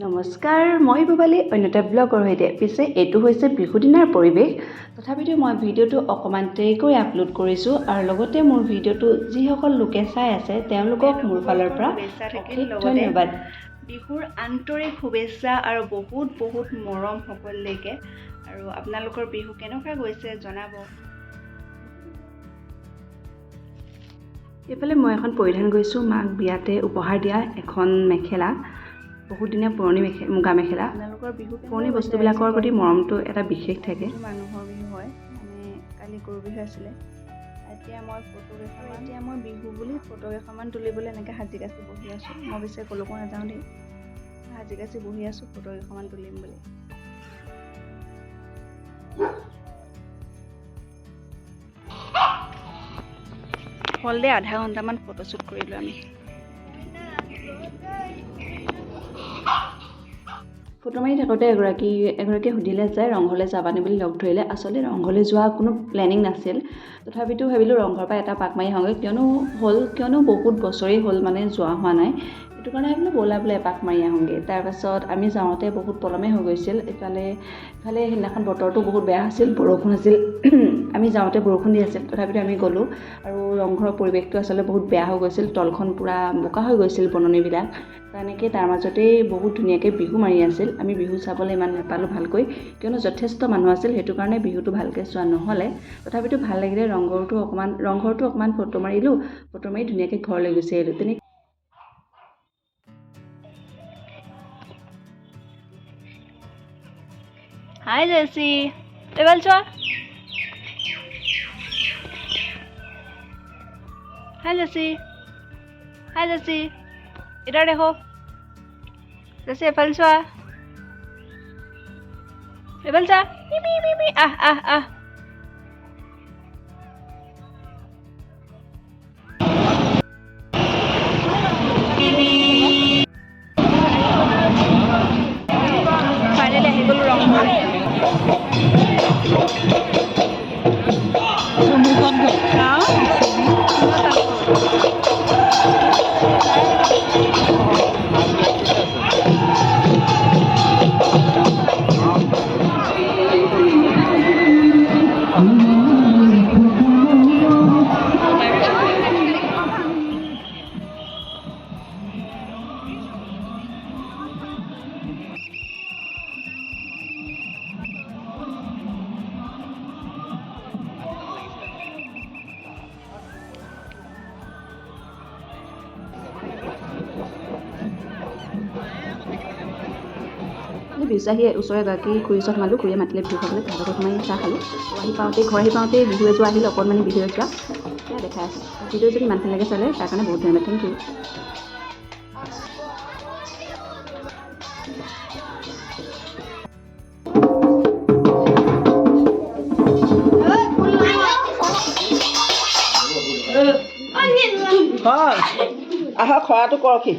নমস্কাৰ, মই ভৱালী অন্যতা ব্লগৰ সৈতে। পিছে এইটো হৈছে বিহুদিনাৰ পৰিৱেশ। তথাপিতো মই ভিডিঅ'টো অকণমান দেৰিকৈ আপলোড কৰিছোঁ আৰু লগতে মোৰ ভিডিঅ'টো যিসকল লোকে চাই আছে তেওঁলোকক মোৰ ফালৰ পৰা ধন্যবাদ। বিহুৰ আন্তৰিক শুভেচ্ছা আৰু বহুত বহুত মৰম সকলোলৈকে। আৰু আপোনালোকৰ বিহু কেনেকুৱা গৈছে জনাব। এইফালে মই এখন পৰিধান কৰিছোঁ মাক বিয়াতে উপহাৰ দিয়া এখন মেখেলা, বহুত দিনীয়া পুৰণি মুগা মেখেলা। আপোনালোকৰ বিহু পুৰণি বস্তুবিলাকৰ প্ৰতি মৰমটো এটা বিশেষ থাকে। মানুহৰ বিহু হয়, মানে কালি গৰু বিহু আছিলে। এতিয়া মই বিহু বুলি ফটো কেইখনমান তুলিবলৈ এনেকৈ সাজি কাচি বহি আছোঁ। মই পিছে ক'লৈকো নাযাওঁ দেই, সাজি কাচি বহি আছোঁ ফটো কেইখনমান তুলিম বুলি। হ'ল দে, আধা ঘণ্টামান ফটোশ্বুট কৰিলোঁ আমি। ফটো মাৰি থাকোঁতে এগৰাকীয়ে সুধিলে যে ৰংঘৰলৈ যাবানে বুলি লগ ধৰিলে। আচলতে ৰংঘৰলৈ যোৱা কোনো প্লেনিং নাছিল, তথাপিতো ভাবিলোঁ ৰংঘৰৰ পৰা এটা পাক মাৰি আহোঁগৈ। কিয়নো বহুত বছৰেই হ'ল মানে যোৱা হোৱা নাই, সেইটো কাৰণে ভাবিলোঁ ব'লা বোলে এপাক মাৰি আহোঁগৈ। তাৰপাছত আমি যাওঁতে বহুত পলমে হৈ গৈছিল। ইফালে সেইদিনাখন বতৰটো বহুত বেয়া আছিল, বৰষুণ আছিল। আমি যাওঁতে বৰষুণ দি আছিল, তথাপিতো আমি গ'লোঁ। আৰু ৰংঘৰৰ পৰিৱেশটো আচলতে বহুত বেয়া হৈ গৈছিল, তলখন পূৰা বোকা হৈ গৈছিল বননিবিলাক। তেনেকৈ তাৰ মাজতেই বহুত ধুনীয়াকৈ বিহু মাৰি আছিল। আমি বিহু চাবলৈ ইমান নাপালোঁ ভালকৈ, কিয়নো যথেষ্ট মানুহ আছিল, সেইটো কাৰণে বিহুটো ভালকৈ চোৱা নহ'লে। তথাপিতো ভাল লাগিলে। ৰংঘৰটো অকণমান ফটো মাৰিলোঁ, ফটো মাৰি ধুনীয়াকৈ ঘৰলৈ গুচি আহিলোঁ। হাই জেছি, এবাৰ চোৱা। हाय जैसी, इधर देखो जैसे एप्पल चुआ, एप्पल चा, मी आह आह आह। फाइनली आহি গ'লো ৰংঘৰ। বিহু চাহি ওচৰৰ এগৰাকী খুৰীৰ ওচৰত সোমালোঁ। খুৰীয়ে মাতিলে বিহু খাবলৈ, তাহাঁতৰ ঘৰত সোমাই চাহ খালোঁ। ঘৰ আহি পাওঁতেই বিহু এযোৰ আহিল, অকণমানি বিহু এযোৰা সেয়া দেখাই আছোঁ। ভিডিঅ' যদি ইমানখিনিলৈকে চালে তাৰ কাৰণে বহুত ধন্যবাদ, থেংক ইউ। আহা খৰাটো কৰকহি।